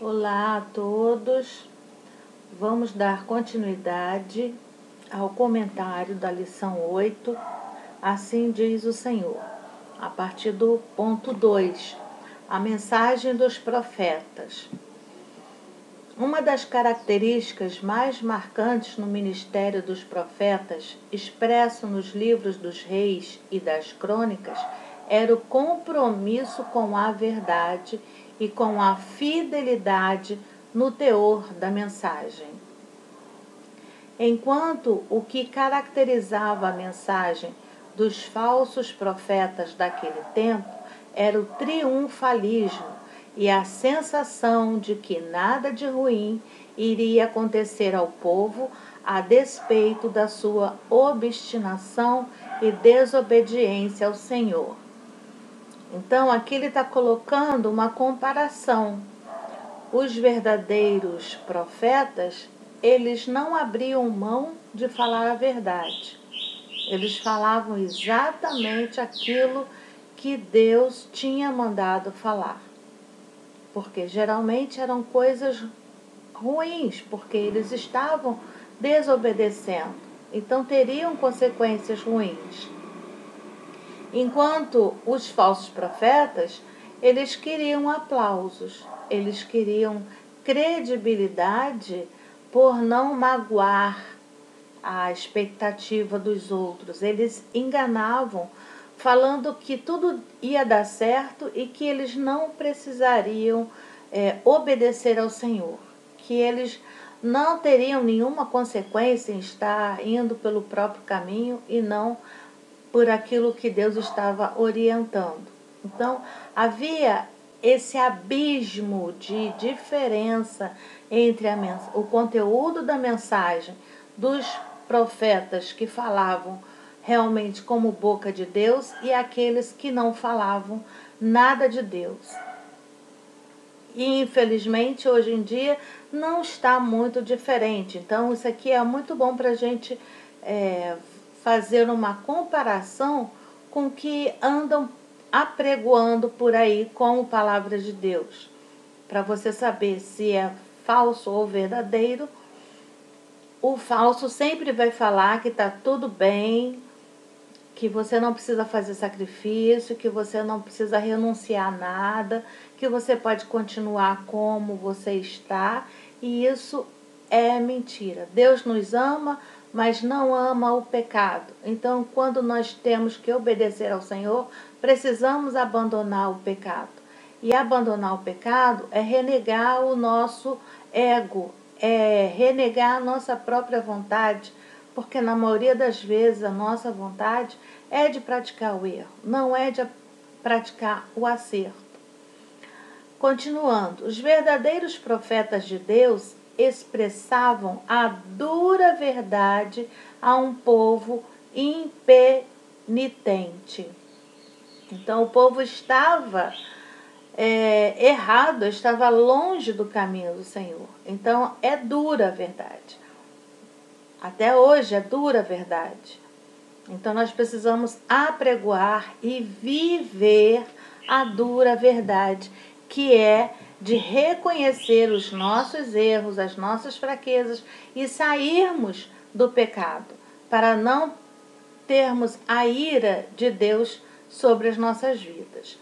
Olá a todos, vamos dar continuidade ao comentário da lição 8, assim diz o Senhor, a partir do ponto 2, a mensagem dos profetas. Uma das características mais marcantes no ministério dos profetas, expresso nos livros dos reis e das crônicas, era o compromisso com a verdade e com a fidelidade no teor da mensagem. Enquanto o que caracterizava a mensagem dos falsos profetas daquele tempo era o triunfalismo e a sensação de que nada de ruim iria acontecer ao povo a despeito da sua obstinação e desobediência ao Senhor. Então, aqui ele está colocando uma comparação. Os verdadeiros profetas, eles não abriam mão de falar a verdade. Eles falavam exatamente aquilo que Deus tinha mandado falar. Porque geralmente eram coisas ruins, porque eles estavam desobedecendo. Então teriam consequências ruins. Enquanto os falsos profetas, eles queriam aplausos, eles queriam credibilidade por não magoar a expectativa dos outros. Eles enganavam, falando que tudo ia dar certo e que eles não precisariam obedecer ao Senhor, que eles não teriam nenhuma consequência em estar indo pelo próprio caminho e não por aquilo que Deus estava orientando. Então, havia esse abismo de diferença entre o conteúdo da mensagem dos profetas que falavam realmente como boca de Deus e aqueles que não falavam nada de Deus. E, infelizmente, hoje em dia não está muito diferente. Então, isso aqui é muito bom para a gente fazer uma comparação com o que andam apregoando por aí como palavra de Deus. Para você saber se é falso ou verdadeiro, o falso sempre vai falar que está tudo bem, que você não precisa fazer sacrifício, que você não precisa renunciar a nada, que você pode continuar como você está, e isso é mentira. Deus nos ama, mas não ama o pecado. Então, quando nós temos que obedecer ao Senhor, precisamos abandonar o pecado. E abandonar o pecado é renegar o nosso ego, é renegar a nossa própria vontade, porque na maioria das vezes a nossa vontade é de praticar o erro, não é de praticar o acerto. Continuando, os verdadeiros profetas de Deus expressavam a dura verdade a um povo impenitente. Então o povo estava errado, estava longe do caminho do Senhor. Então é dura a verdade. Até hoje é dura a verdade. Então nós precisamos apregoar e viver a dura verdade, que é de reconhecer os nossos erros, as nossas fraquezas e sairmos do pecado, para não termos a ira de Deus sobre as nossas vidas.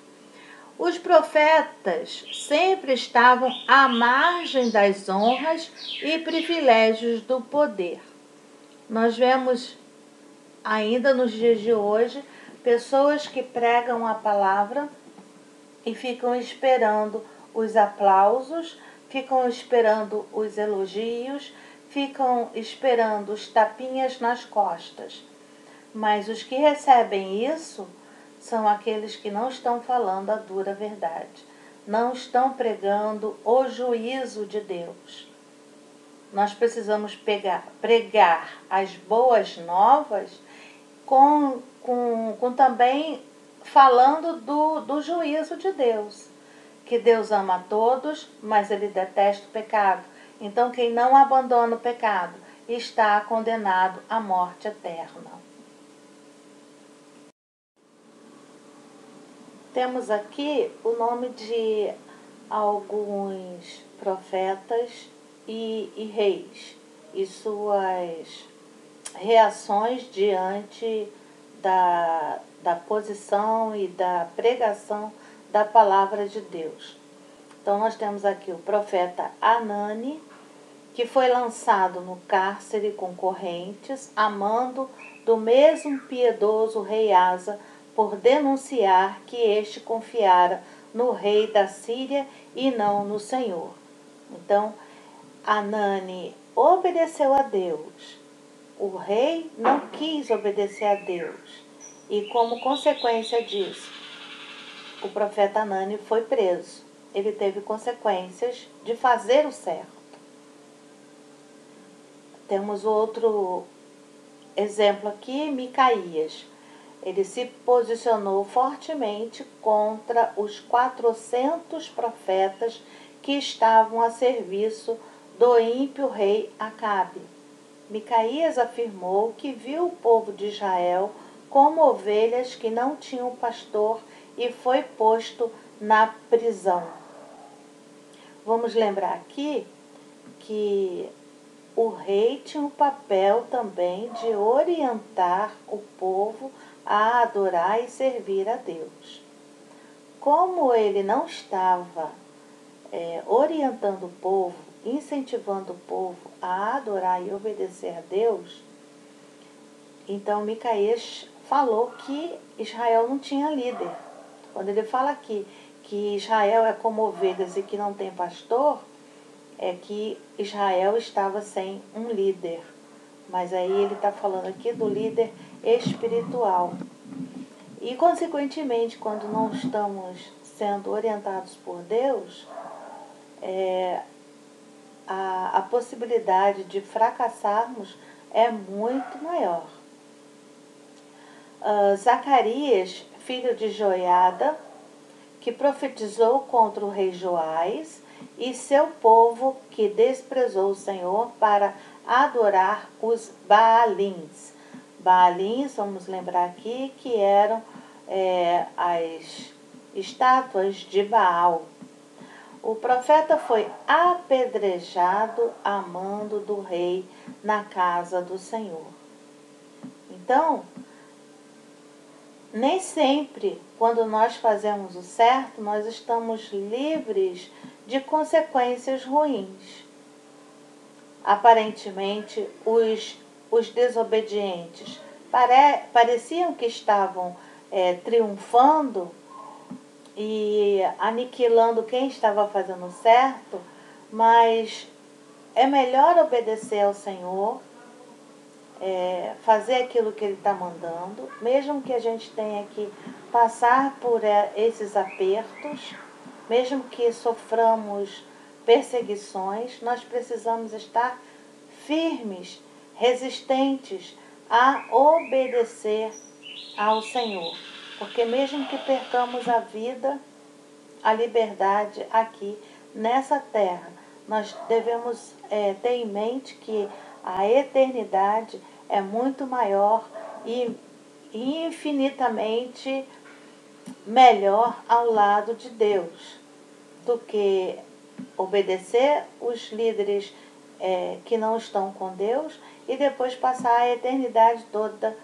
Os profetas sempre estavam à margem das honras e privilégios do poder. Nós vemos ainda nos dias de hoje pessoas que pregam a palavra e ficam esperando os aplausos, ficam esperando os elogios, ficam esperando os tapinhas nas costas. Mas os que recebem isso são aqueles que não estão falando a dura verdade, não estão pregando o juízo de Deus. Nós precisamos pregar as boas novas com também falando do juízo de Deus. Que Deus ama a todos, mas Ele detesta o pecado. Então, quem não abandona o pecado está condenado à morte eterna. Temos aqui o nome de alguns profetas e reis e suas reações diante da posição e da pregação da palavra de Deus. Então nós temos aqui o profeta Anani, que foi lançado no cárcere com correntes, a mando do mesmo piedoso rei Asa, por denunciar que este confiara no rei da Síria e não no Senhor. Então, Anani obedeceu a Deus. O rei não quis obedecer a Deus. E como consequência disso, o profeta Anani foi preso. Ele teve consequências de fazer o certo. Temos outro exemplo aqui, Micaías. Ele se posicionou fortemente contra os 400 profetas que estavam a serviço do ímpio rei Acabe. Micaías afirmou que viu o povo de Israel como ovelhas que não tinham pastor e foi posto na prisão. Vamos lembrar aqui que o rei tinha o papel também de orientar o povo a adorar e servir a Deus. Como ele não estava orientando o povo, incentivando o povo a adorar e obedecer a Deus, então Micaías falou que Israel não tinha líder. Quando ele fala aqui que Israel é como ovelhas e que não tem pastor, é que Israel estava sem um líder. Mas aí ele está falando aqui do líder espiritual. E, consequentemente, quando não estamos sendo orientados por Deus, a possibilidade de fracassarmos é muito maior. Zacarias, filho de Joiada, que profetizou contra o rei Joás e seu povo que desprezou o Senhor para adorar os Baalins. Baalins, vamos lembrar aqui, que eram as estátuas de Baal. O profeta foi apedrejado a mando do rei na casa do Senhor. Então, nem sempre, quando nós fazemos o certo, nós estamos livres de consequências ruins. Aparentemente, os desobedientes pareciam que estavam triunfando e aniquilando quem estava fazendo certo, mas é melhor obedecer ao Senhor, fazer aquilo que Ele está mandando, mesmo que a gente tenha que passar por esses apertos, mesmo que soframos perseguições, nós precisamos estar firmes, resistentes a obedecer ao Senhor. Porque mesmo que percamos a vida, a liberdade aqui nessa terra, nós devemos ter em mente que a eternidade é muito maior e infinitamente melhor ao lado de Deus do que obedecer os líderes que não estão com Deus e depois passar a eternidade toda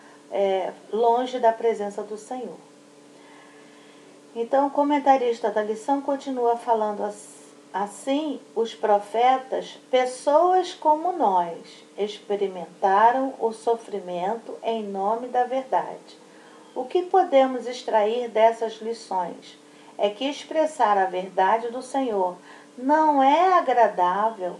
longe da presença do Senhor. Então, o comentarista da lição continua falando assim: os profetas, pessoas como nós, experimentaram o sofrimento em nome da verdade. O que podemos extrair dessas lições é que expressar a verdade do Senhor não é agradável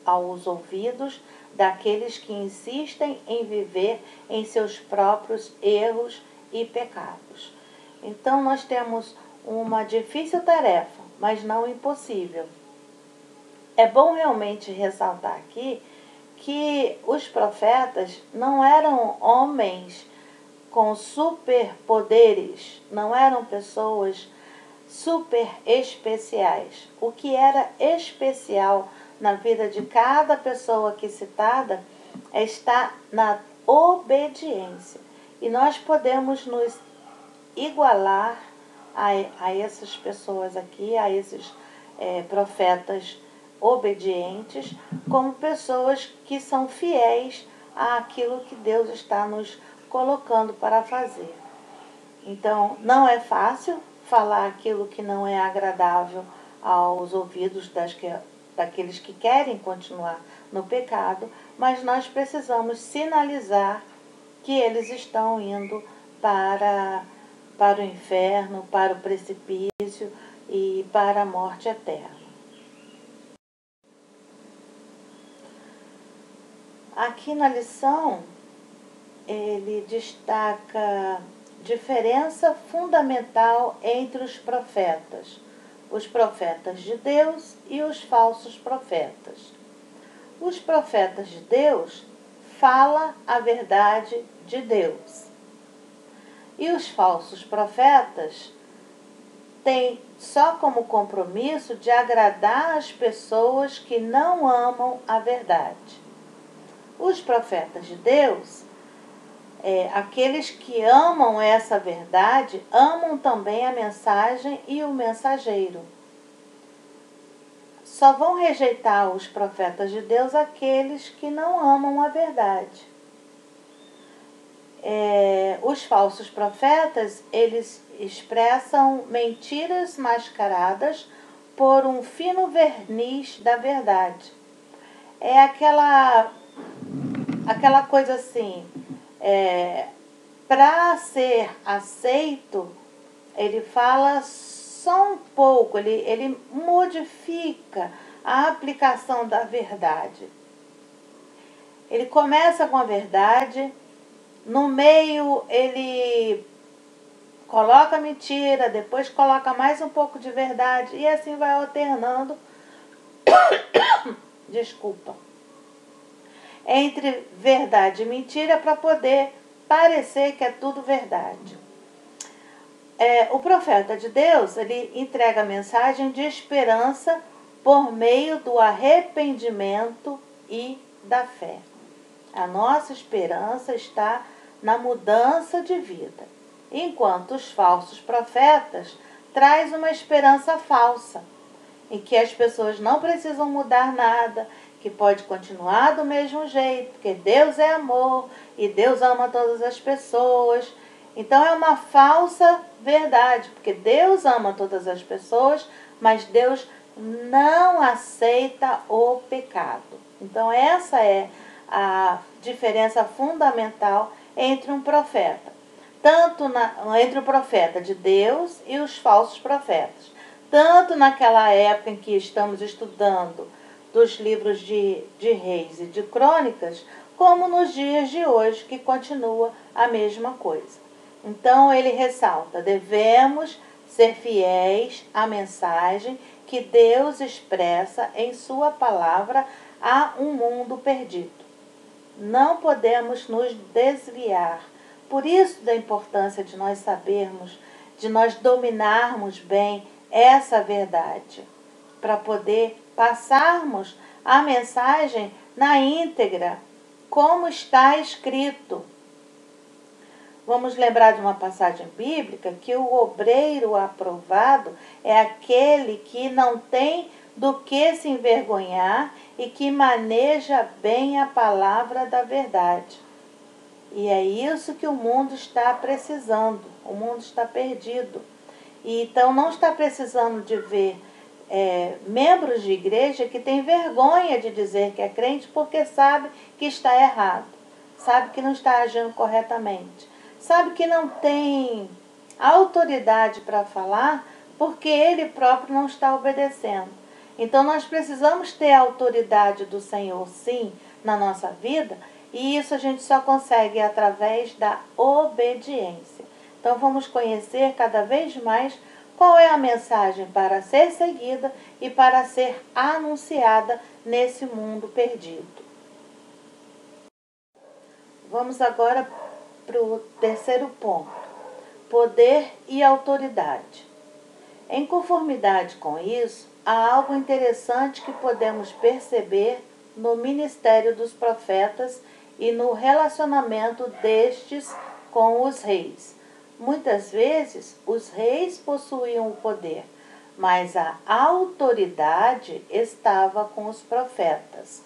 aos ouvidos daqueles que insistem em viver em seus próprios erros e pecados. Então nós temos uma difícil tarefa, mas não impossível. É bom realmente ressaltar aqui que os profetas não eram homens com superpoderes, não eram pessoas super especiais. O que era especial na vida de cada pessoa aqui citada está na obediência. E nós podemos nos igualar a essas pessoas aqui, a esses profetas obedientes, como pessoas que são fiéis àquilo que Deus está nos colocando para fazer. Então, não é fácil falar aquilo que não é agradável aos ouvidos daqueles que querem continuar no pecado, mas nós precisamos sinalizar que eles estão indo para o inferno, para o precipício e para a morte eterna. Aqui na lição, ele destaca diferença fundamental entre os profetas de Deus e os falsos profetas. Os profetas de Deus falam a verdade de Deus. E os falsos profetas têm só como compromisso de agradar as pessoas que não amam a verdade. Os profetas de Deus, aqueles que amam essa verdade, amam também a mensagem e o mensageiro. Só vão rejeitar os profetas de Deus aqueles que não amam a verdade. Os falsos profetas, eles expressam mentiras mascaradas por um fino verniz da verdade. É aquela coisa assim, para ser aceito, ele fala só um pouco, ele modifica a aplicação da verdade. Ele começa com a verdade, no meio ele coloca mentira, depois coloca mais um pouco de verdade, e assim vai alternando, entre verdade e mentira para poder parecer que é tudo verdade. O profeta de Deus, ele entrega a mensagem de esperança por meio do arrependimento e da fé. A nossa esperança está na mudança de vida, enquanto os falsos profetas trazem uma esperança falsa, em que as pessoas não precisam mudar nada, que pode continuar do mesmo jeito, porque Deus é amor e Deus ama todas as pessoas. Então é uma falsa verdade, porque Deus ama todas as pessoas, mas Deus não aceita o pecado. Então essa é a diferença fundamental entre um profeta, entre o profeta de Deus e os falsos profetas. Tanto naquela época em que estamos estudando dos livros de Reis e de Crônicas, como nos dias de hoje, que continua a mesma coisa. Então ele ressalta: devemos ser fiéis à mensagem que Deus expressa em sua palavra a um mundo perdido. Não podemos nos desviar. Por isso da importância de nós sabermos, de nós dominarmos bem essa verdade, para poder passarmos a mensagem na íntegra, como está escrito. Vamos lembrar de uma passagem bíblica que o obreiro aprovado é aquele que não tem do que se envergonhar e que maneja bem a palavra da verdade. E é isso que o mundo está precisando. O mundo está perdido. E então não está precisando de ver membros de igreja que têm vergonha de dizer que é crente porque sabe que está errado, sabe que não está agindo corretamente, sabe que não tem autoridade para falar porque ele próprio não está obedecendo. Então nós precisamos ter a autoridade do Senhor, sim, na nossa vida, e isso a gente só consegue através da obediência. Então vamos conhecer cada vez mais qual é a mensagem para ser seguida e para ser anunciada nesse mundo perdido. Vamos agora para o terceiro ponto: poder e autoridade. Em conformidade com isso, há algo interessante que podemos perceber no ministério dos profetas e no relacionamento destes com os reis. Muitas vezes, os reis possuíam o poder, mas a autoridade estava com os profetas.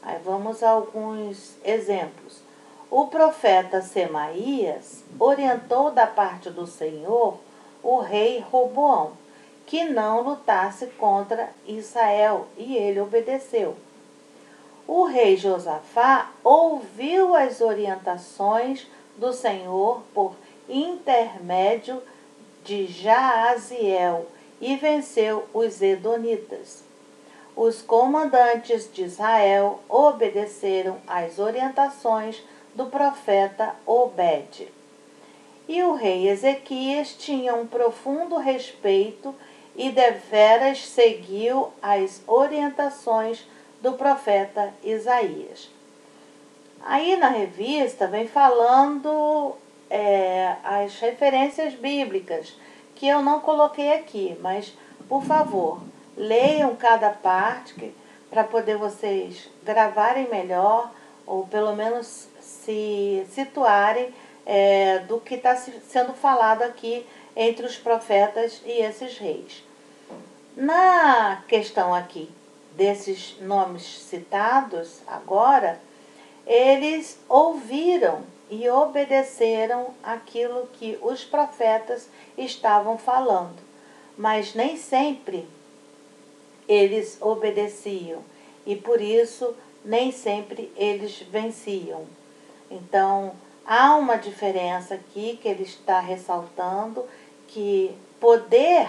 Aí vamos a alguns exemplos. O profeta Semaías orientou da parte do Senhor o rei Roboão, que não lutasse contra Israel, e ele obedeceu. O rei Josafá ouviu as orientações do Senhor por intermédio de Jaaziel e venceu os edonitas. Os comandantes de Israel obedeceram às orientações do profeta Obed. E o rei Ezequias tinha um profundo respeito e deveras seguiu as orientações do profeta Isaías. Aí na revista vem falando as referências bíblicas, que eu não coloquei aqui, mas, por favor, leiam cada parte para poder vocês gravarem melhor, ou pelo menos se situarem do que está sendo falado aqui entre os profetas e esses reis. Na questão aqui desses nomes citados agora, eles ouviram e obedeceram aquilo que os profetas estavam falando, mas nem sempre eles obedeciam e por isso nem sempre eles venciam. Então, há uma diferença aqui que ele está ressaltando, que poder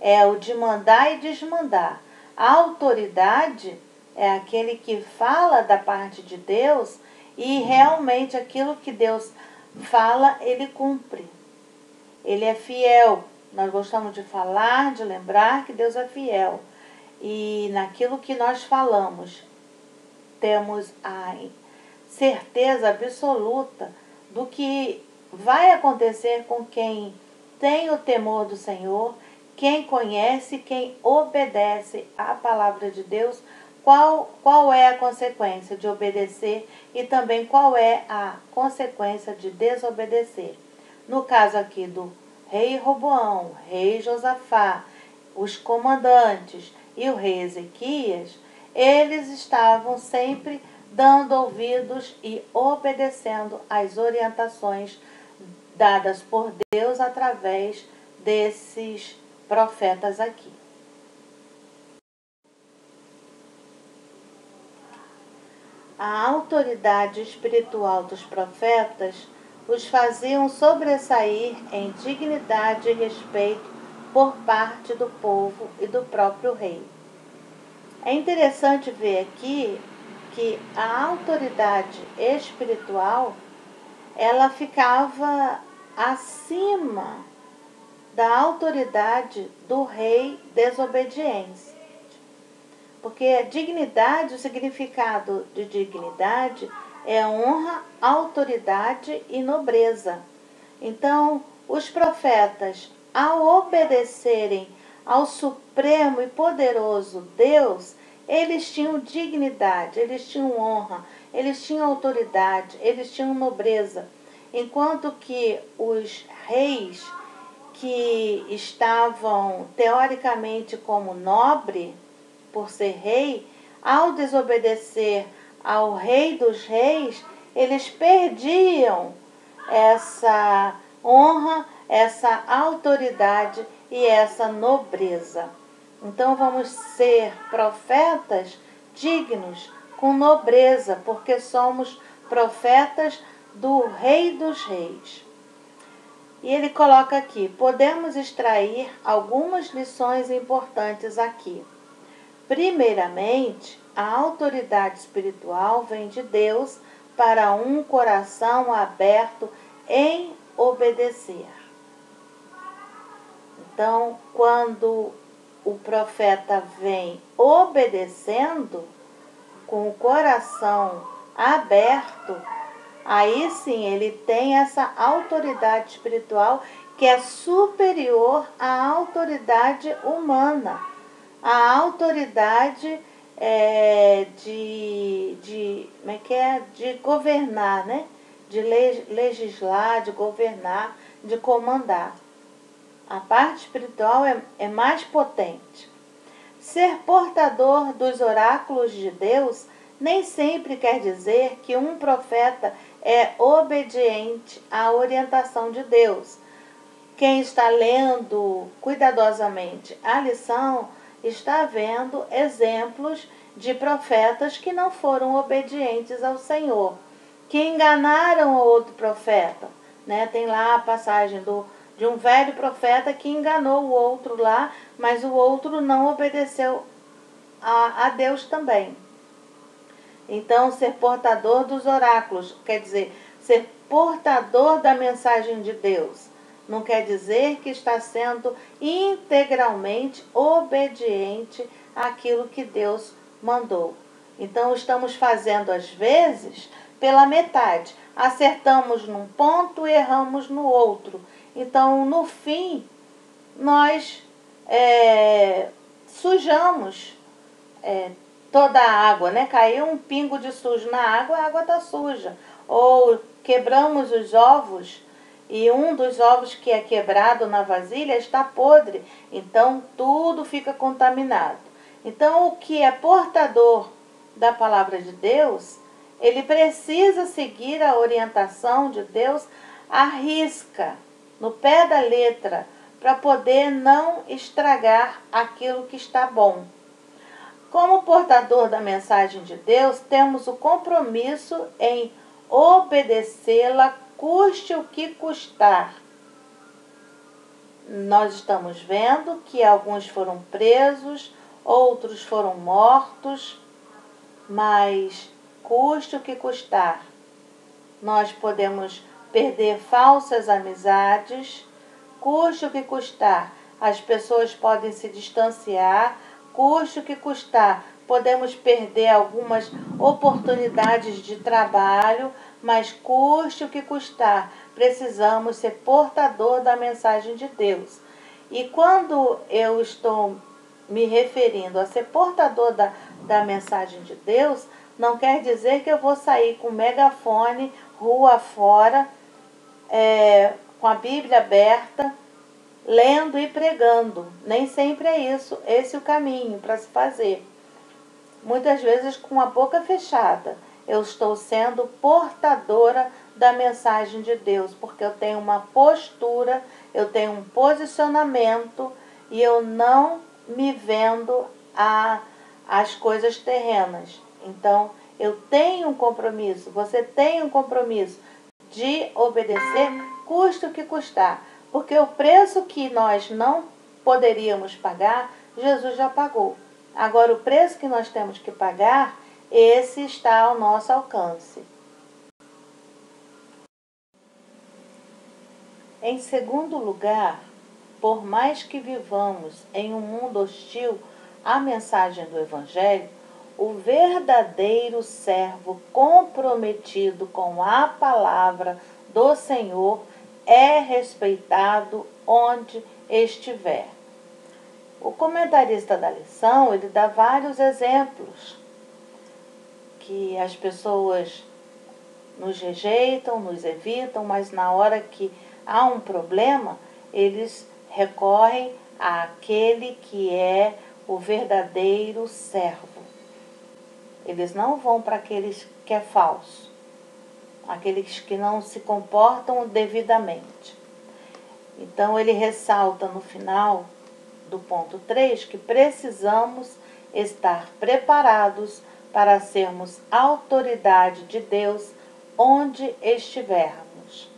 é o de mandar e desmandar. A autoridade é aquele que fala da parte de Deus e realmente aquilo que Deus fala, ele cumpre. Ele é fiel. Nós gostamos de falar, de lembrar que Deus é fiel. E naquilo que nós falamos, temos a certeza absoluta do que vai acontecer com quem tem o temor do Senhor, quem conhece, quem obedece à palavra de Deus, qual é a consequência de obedecer e também qual é a consequência de desobedecer. No caso aqui do rei Roboão, rei Josafá, os comandantes e o rei Ezequias, eles estavam sempre dando ouvidos e obedecendo às orientações dadas por Deus através desses profetas aqui. A autoridade espiritual dos profetas os faziam sobressair em dignidade e respeito por parte do povo e do próprio rei. É interessante ver aqui que a autoridade espiritual, ela ficava acima da autoridade do rei desobediente. Porque dignidade, o significado de dignidade é honra, autoridade e nobreza. Então, os profetas, ao obedecerem ao supremo e poderoso Deus, eles tinham dignidade, eles tinham honra, eles tinham autoridade, eles tinham nobreza. Enquanto que os reis que estavam teoricamente como nobre, por ser rei, ao desobedecer ao rei dos reis, eles perdiam essa honra, essa autoridade e essa nobreza. Então vamos ser profetas dignos, com nobreza, porque somos profetas do Rei dos Reis. E ele coloca aqui, podemos extrair algumas lições importantes aqui. Primeiramente, a autoridade espiritual vem de Deus para um coração aberto em obedecer. Então, quando o profeta vem obedecendo, com o coração aberto, aí sim ele tem essa autoridade espiritual que é superior à autoridade humana. A autoridade de governar, né? De legislar, de governar, de comandar. A parte espiritual é mais potente. Ser portador dos oráculos de Deus nem sempre quer dizer que um profeta é obediente à orientação de Deus. Quem está lendo cuidadosamente a lição está vendo exemplos de profetas que não foram obedientes ao Senhor, que enganaram o outro profeta. Né? Tem lá a passagem de um velho profeta que enganou o outro lá, mas o outro não obedeceu a Deus também. Então, ser portador dos oráculos, quer dizer, ser portador da mensagem de Deus, não quer dizer que está sendo integralmente obediente àquilo que Deus mandou. Então, estamos fazendo, às vezes, pela metade. Acertamos num ponto e erramos no outro. Então, no fim, nós sujamos toda a água, né? Caiu um pingo de sujo na água, a água está suja. Ou quebramos os ovos e um dos ovos que é quebrado na vasilha está podre. Então, tudo fica contaminado. Então, o que é portador da palavra de Deus, ele precisa seguir a orientação de Deus à risca, no pé da letra, para poder não estragar aquilo que está bom. Como portador da mensagem de Deus, temos o compromisso em obedecê-la, custe o que custar. Nós estamos vendo que alguns foram presos, outros foram mortos, mas custe o que custar. Nós podemos perder falsas amizades, custe o que custar. As pessoas podem se distanciar, custe o que custar. Podemos perder algumas oportunidades de trabalho, mas custe o que custar. Precisamos ser portador da mensagem de Deus. E quando eu estou me referindo a ser portador da mensagem de Deus, não quer dizer que eu vou sair com megafone, rua fora, com a Bíblia aberta, lendo e pregando. Nem sempre é isso, esse é o caminho para se fazer. Muitas vezes com a boca fechada, eu estou sendo portadora da mensagem de Deus, porque eu tenho uma postura, eu tenho um posicionamento e eu não me vendo às coisas terrenas. Então, eu tenho um compromisso, você tem um compromisso de obedecer, custe o que custar. Porque o preço que nós não poderíamos pagar, Jesus já pagou. Agora, o preço que nós temos que pagar, esse está ao nosso alcance. Em segundo lugar, por mais que vivamos em um mundo hostil à mensagem do Evangelho, o verdadeiro servo comprometido com a palavra do Senhor é respeitado onde estiver. O comentarista da lição, ele dá vários exemplos que as pessoas nos rejeitam, nos evitam, mas na hora que há um problema, eles recorrem àquele que é o verdadeiro servo. Eles não vão para aqueles que é falso, aqueles que não se comportam devidamente. Então, ele ressalta no final do ponto 3 que precisamos estar preparados para sermos autoridade de Deus onde estivermos.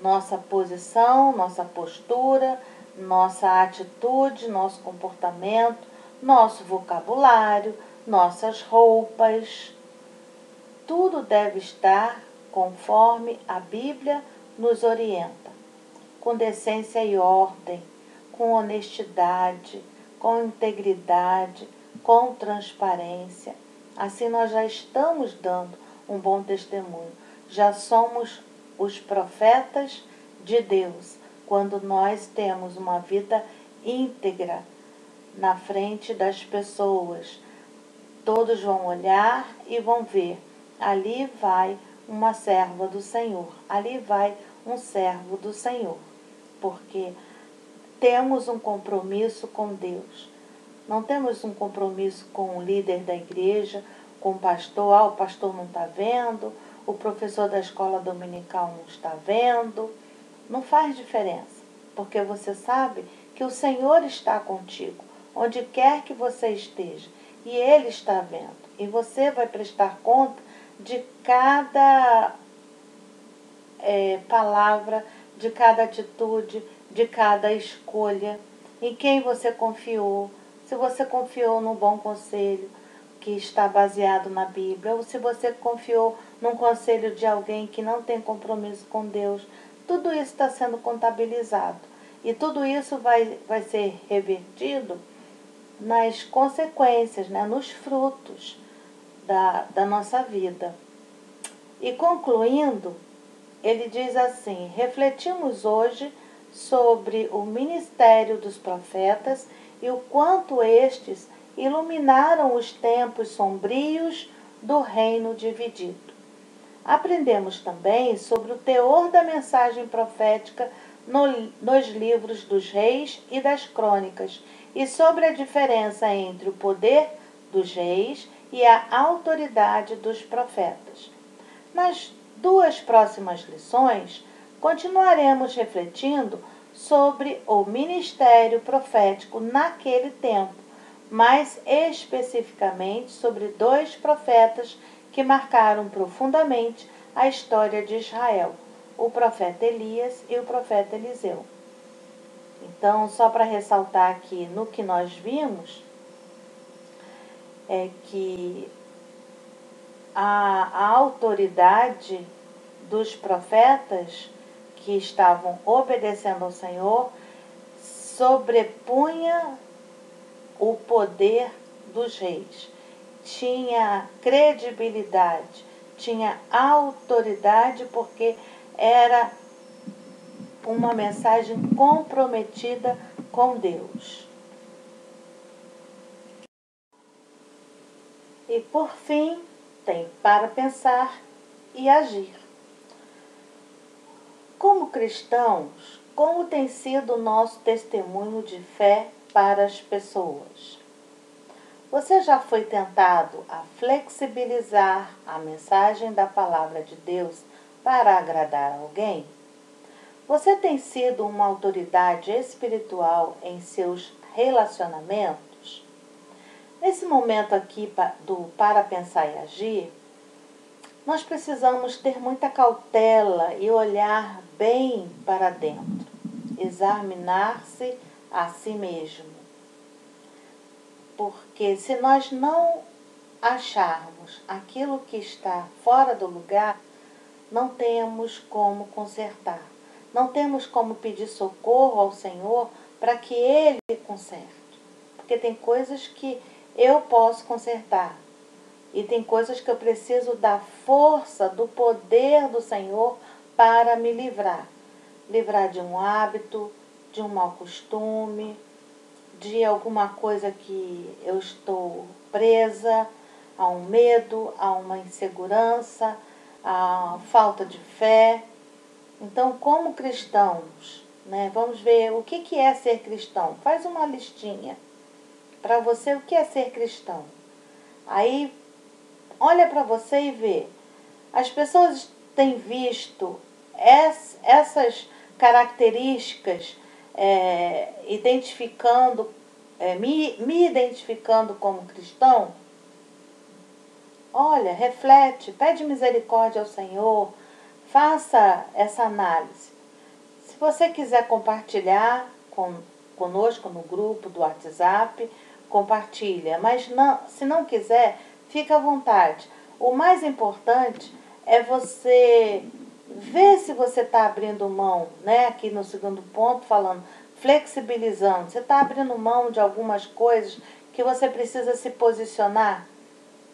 Nossa posição, nossa postura, nossa atitude, nosso comportamento, nosso vocabulário, nossas roupas, tudo deve estar conforme a Bíblia nos orienta, com decência e ordem, com honestidade, com integridade, com transparência. Assim nós já estamos dando um bom testemunho. Já somos os profetas de Deus, quando nós temos uma vida íntegra na frente das pessoas. Todos vão olhar e vão ver, ali vai uma serva do Senhor, ali vai um servo do Senhor, porque temos um compromisso com Deus. Não temos um compromisso com o líder da igreja, com o pastor. O pastor não está vendo, o professor da escola dominical não está vendo. Não faz diferença, porque você sabe que o Senhor está contigo, onde quer que você esteja, e Ele está vendo. E você vai prestar conta de cada palavra, de cada atitude, de cada escolha, em quem você confiou. Se você confiou num bom conselho que está baseado na Bíblia, ou se você confiou num conselho de alguém que não tem compromisso com Deus, tudo isso está sendo contabilizado. E tudo isso vai ser revertido nas consequências, né, nos frutos da nossa vida. E concluindo, ele diz assim: refletimos hoje sobre o ministério dos profetas e o quanto estes iluminaram os tempos sombrios do reino dividido. Aprendemos também sobre o teor da mensagem profética nos livros dos reis e das crônicas e sobre a diferença entre o poder dos reis e a autoridade dos profetas. Nas duas próximas lições, continuaremos refletindo sobre o ministério profético naquele tempo, mais especificamente sobre dois profetas que marcaram profundamente a história de Israel, o profeta Elias e o profeta Eliseu. Então, só para ressaltar aqui no que nós vimos, é que a autoridade dos profetas que estavam obedecendo ao Senhor sobrepunha o poder dos reis. Tinha credibilidade, tinha autoridade, porque era uma mensagem comprometida com Deus. E por fim, tem para pensar e agir. Como cristãos, como tem sido o nosso testemunho de fé para as pessoas? Você já foi tentado a flexibilizar a mensagem da palavra de Deus para agradar alguém? Você tem sido uma autoridade espiritual em seus relacionamentos? Nesse momento aqui do Para Pensar e Agir, nós precisamos ter muita cautela e olhar bem para dentro, examinar-se a si mesmo. Porque se nós não acharmos aquilo que está fora do lugar, não temos como consertar. Não temos como pedir socorro ao Senhor para que Ele conserte. Porque tem coisas que eu posso consertar. E tem coisas que eu preciso da força, do poder do Senhor para me livrar. Livrar de um hábito, de um mau costume, de alguma coisa que eu estou presa, a um medo, a uma insegurança, a falta de fé. Então, como cristãos, né, vamos ver o que é ser cristão. Faz uma listinha para você o que é ser cristão. Aí, olha para você e vê. As pessoas têm visto essas características identificando, me identificando como cristão? Olha, reflete, pede misericórdia ao Senhor, faça essa análise. Se você quiser compartilhar conosco no grupo do WhatsApp, compartilha. Mas não, se não quiser, fica à vontade. O mais importante é você ver se você está abrindo mão, né? Aqui no segundo ponto, falando, flexibilizando. Você está abrindo mão de algumas coisas que você precisa se posicionar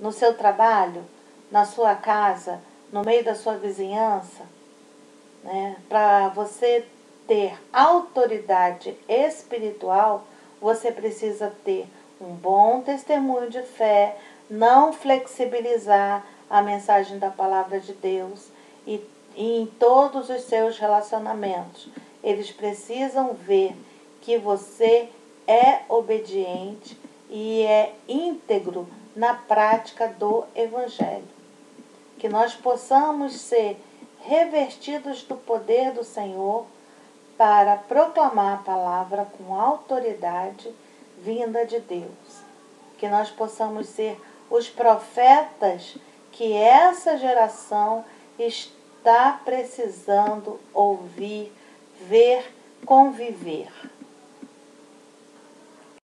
no seu trabalho, na sua casa, no meio da sua vizinhança, né? Para você ter autoridade espiritual, você precisa ter um bom testemunho de fé, não flexibilizar a mensagem da palavra de Deus e em todos os seus relacionamentos. Eles precisam ver que você é obediente e é íntegro na prática do Evangelho. Que nós possamos ser revestidos do poder do Senhor para proclamar a palavra com autoridade vinda de Deus. Que nós possamos ser os profetas que essa geração está precisando ouvir, ver, conviver.